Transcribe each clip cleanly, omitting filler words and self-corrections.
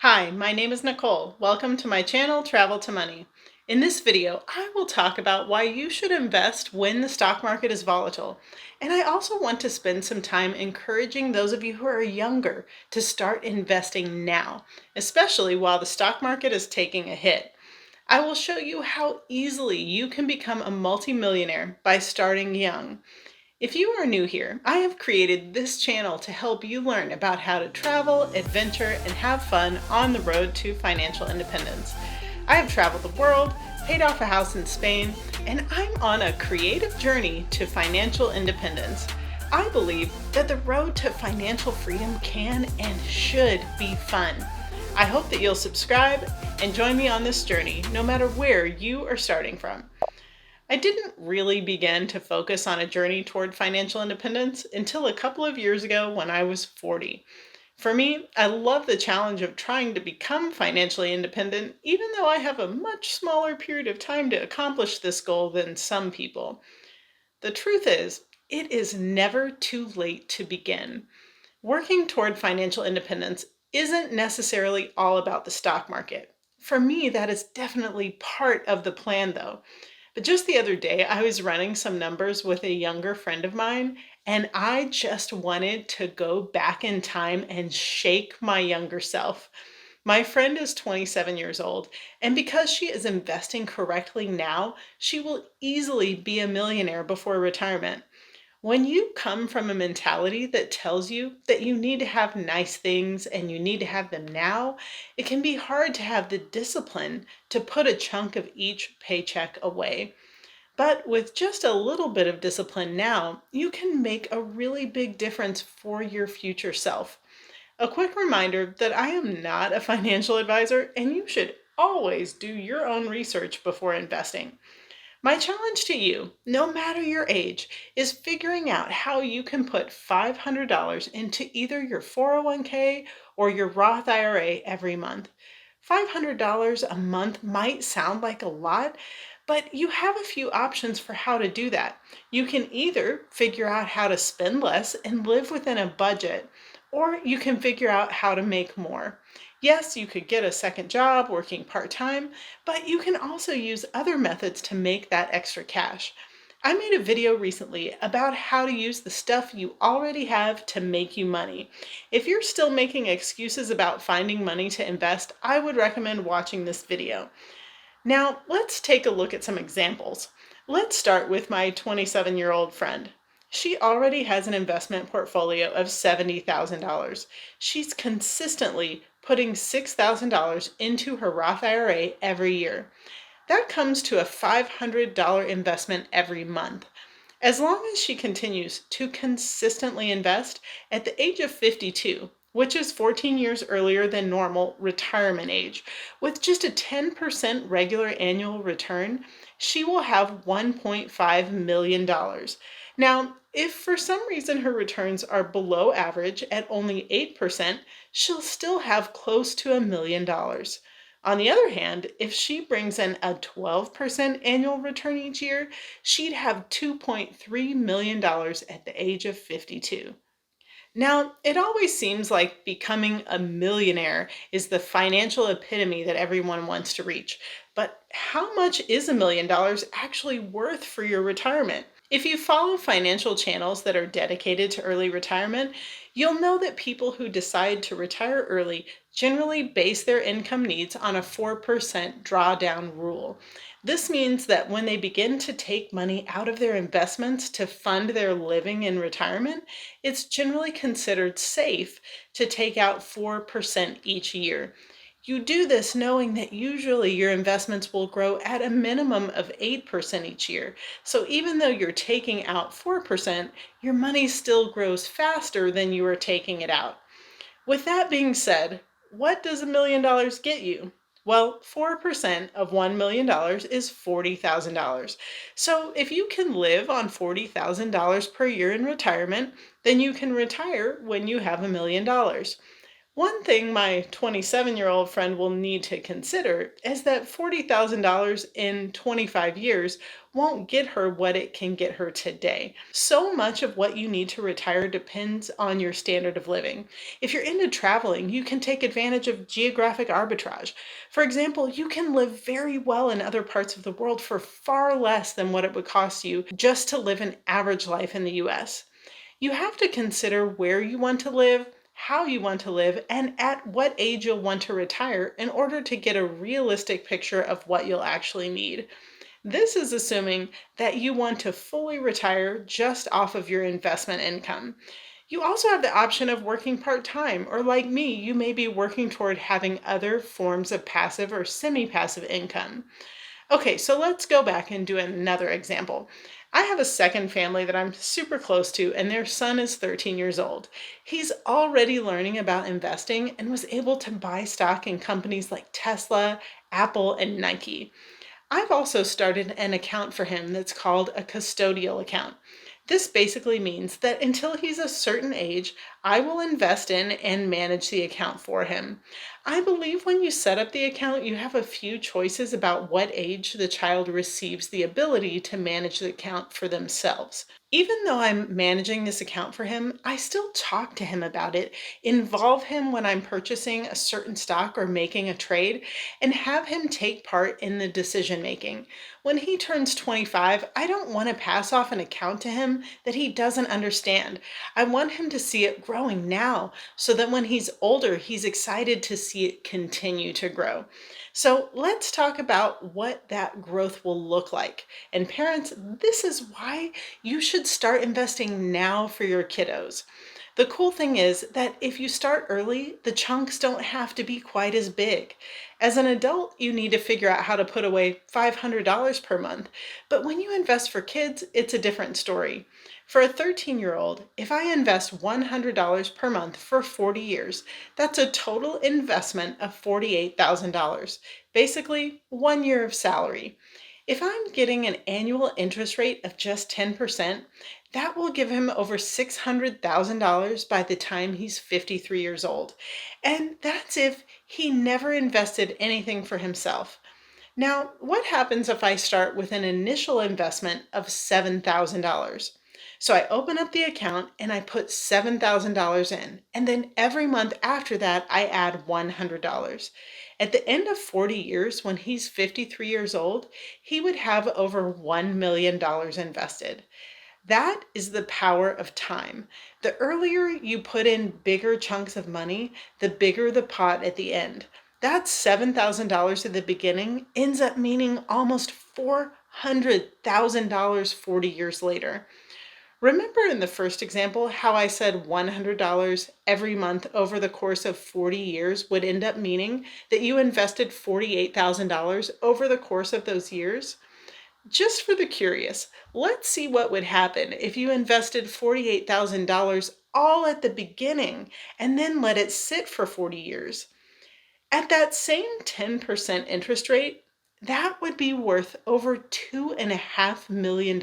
Hi, my name is Nicole. Welcome to my channel, Travel to Money. In this video, I will talk about why you should invest when the stock market is volatile. And I also want to spend some time encouraging those of you who are younger to start investing now, especially while the stock market is taking a hit. I will show you how easily you can become a multimillionaire by starting young. If you are new here, I have created this channel to help you learn about how to travel, adventure, and have fun on the road to financial independence. I have traveled the world, paid off a house in Spain, and I'm on a creative journey to financial independence. I believe that the road to financial freedom can and should be fun. I hope that you'll subscribe and join me on this journey, no matter where you are starting from. I didn't really begin to focus on a journey toward financial independence until a couple of years ago when I was 40. For me, I love the challenge of trying to become financially independent, even though I have a much smaller period of time to accomplish this goal than some people. The truth is, it is never too late to begin. Working toward financial independence isn't necessarily all about the stock market. For me, that is definitely part of the plan, though. But just the other day, I was running some numbers with a younger friend of mine, and I just wanted to go back in time and shake my younger self. My friend is 27 years old, and because she is investing correctly now, she will easily be a millionaire before retirement. When you come from a mentality that tells you that you need to have nice things and you need to have them now, it can be hard to have the discipline to put a chunk of each paycheck away. But with just a little bit of discipline now, you can make a really big difference for your future self. A quick reminder that I am not a financial advisor, and you should always do your own research before investing. My challenge to you, no matter your age, is figuring out how you can put $500 into either your 401k or your Roth IRA every month. $500 a month might sound like a lot, but you have a few options for how to do that. You can either figure out how to spend less and live within a budget, or you can figure out how to make more. Yes, you could get a second job working part-time, but you can also use other methods to make that extra cash. I made a video recently about how to use the stuff you already have to make you money. If you're still making excuses about finding money to invest, I would recommend watching this video. Now, let's take a look at some examples. Let's start with my 27-year-old friend. She already has an investment portfolio of $70,000. She's consistently putting $6,000 into her Roth IRA every year. That comes to a $500 investment every month. As long as she continues to consistently invest, at the age of 52, which is 14 years earlier than normal retirement age, with just a 10% regular annual return, she will have $1.5 million. Now, if for some reason her returns are below average at only 8%, she'll still have close to $1 million. On the other hand, if she brings in a 12% annual return each year, she'd have $2.3 million at the age of 52. Now, it always seems like becoming a millionaire is the financial epitome that everyone wants to reach. But how much is $1 million actually worth for your retirement? If you follow financial channels that are dedicated to early retirement, you'll know that people who decide to retire early generally base their income needs on a 4% drawdown rule. This means that when they begin to take money out of their investments to fund their living in retirement, it's generally considered safe to take out 4% each year. You do this knowing that usually your investments will grow at a minimum of 8% each year. So even though you're taking out 4%, your money still grows faster than you are taking it out. With that being said, what does $1 million get you? Well, 4% of $1 million is $40,000. So if you can live on $40,000 per year in retirement, then you can retire when you have $1 million. One thing my 27-year-old friend will need to consider is that $40,000 in 25 years won't get her what it can get her today. So much of what you need to retire depends on your standard of living. If you're into traveling, you can take advantage of geographic arbitrage. For example, you can live very well in other parts of the world for far less than what it would cost you just to live an average life in the US. You have to consider where you want to live, how you want to live, and at what age you'll want to retire in order to get a realistic picture of what you'll actually need. This is assuming that you want to fully retire just off of your investment income. You also have the option of working part-time, or like me, you may be working toward having other forms of passive or semi-passive income. Okay, so let's go back and do another example. I have a second family that I'm super close to, and their son is 13 years old. He's already learning about investing and was able to buy stock in companies like Tesla, Apple, and Nike. I've also started an account for him that's called a custodial account. This basically means that until he's a certain age, I will invest in and manage the account for him. I believe when you set up the account, you have a few choices about what age the child receives the ability to manage the account for themselves. Even though I'm managing this account for him, I still talk to him about it, involve him when I'm purchasing a certain stock or making a trade, and have him take part in the decision making. When he turns 25, I don't want to pass off an account to him that he doesn't understand. I want him to see it growing now so that when he's older, he's excited to see it continue to grow. So let's talk about what that growth will look like. And parents, this is why you should start investing now for your kiddos. The cool thing is that if you start early, the chunks don't have to be quite as big. As an adult, you need to figure out how to put away $500 per month. But when you invest for kids, it's a different story. For a 13-year-old, if I invest $100 per month for 40 years, that's a total investment of $48,000, basically 1 year of salary. If I'm getting an annual interest rate of just 10%, that will give him over $600,000 by the time he's 53 years old. And that's if he never invested anything for himself. Now, what happens if I start with an initial investment of $7,000? So I open up the account and I put $7,000 in, and then every month after that, I add $100. At the end of 40 years, when he's 53 years old, he would have over $1 million invested. That is the power of time. The earlier you put in bigger chunks of money, the bigger the pot at the end. That $7,000 at the beginning ends up meaning almost $400,000 40 years later. Remember in the first example how I said $100 every month over the course of 40 years would end up meaning that you invested $48,000 over the course of those years? Just for the curious, let's see what would happen if you invested $48,000 all at the beginning and then let it sit for 40 years. At that same 10% interest rate, that would be worth over $2.5 million,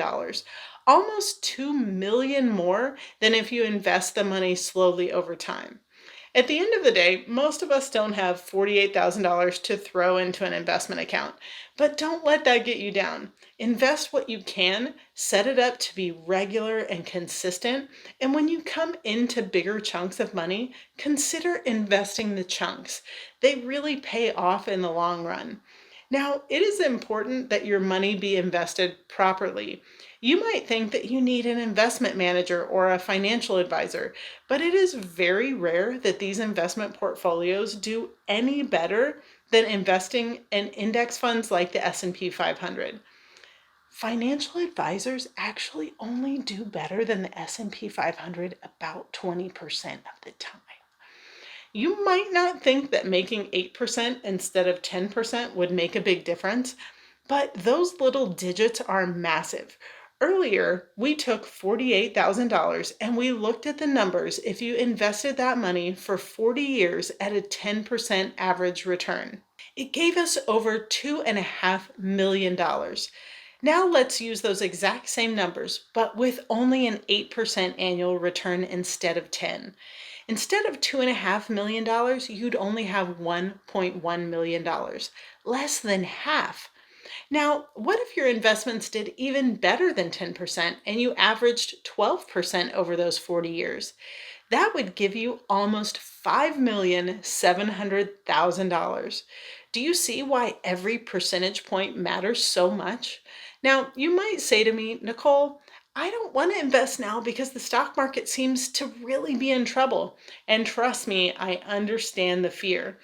almost $2 million more than if you invest the money slowly over time. At the end of the day, most of us don't have $48,000 to throw into an investment account, but don't let that get you down. Invest what you can, set it up to be regular and consistent, and when you come into bigger chunks of money, consider investing the chunks. They really pay off in the long run. Now, it is important that your money be invested properly. You might think that you need an investment manager or a financial advisor, but it is very rare that these investment portfolios do any better than investing in index funds like the S&P 500. Financial advisors actually only do better than the S&P 500 about 20% of the time. You might not think that making 8% instead of 10% would make a big difference, but those little digits are massive. Earlier, we took $48,000 and we looked at the numbers if you invested that money for 40 years at a 10% average return. It gave us over $2.5 million. Now let's use those exact same numbers, but with only an 8% annual return instead of 10. Instead of $2.5 million, you'd only have $1.1 million, less than half. Now, what if your investments did even better than 10% and you averaged 12% over those 40 years? That would give you almost $5,700,000. Do you see why every percentage point matters so much? Now, you might say to me, Nicole, I don't want to invest now because the stock market seems to really be in trouble. And trust me, I understand the fear.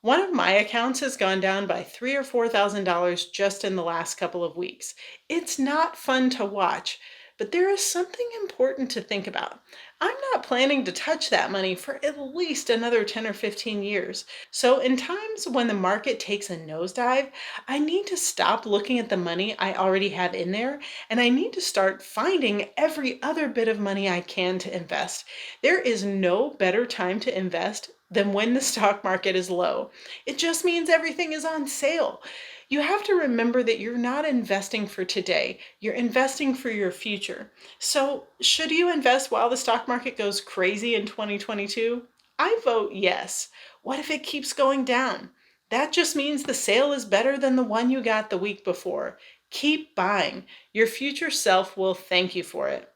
One of my accounts has gone down by $3,000 or $4,000 just in the last couple of weeks. It's not fun to watch, but there is something important to think about. I'm not planning to touch that money for at least another 10 or 15 years. So in times when the market takes a nosedive, I need to stop looking at the money I already have in there, and I need to start finding every other bit of money I can to invest. There is no better time to invest than when the stock market is low. It just means everything is on sale. You have to remember that you're not investing for today, you're investing for your future. So, should you invest while the stock market goes crazy in 2022? I vote yes. What if it keeps going down? That just means the sale is better than the one you got the week before. Keep buying. Your future self will thank you for it.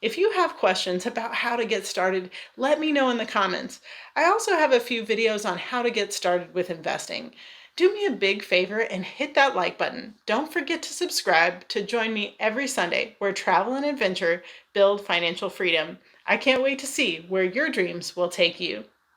If you have questions about how to get started, let me know in the comments. I also have a few videos on how to get started with investing. Do me a big favor and hit that like button. Don't forget to subscribe to join me every Sunday where travel and adventure build financial freedom. I can't wait to see where your dreams will take you.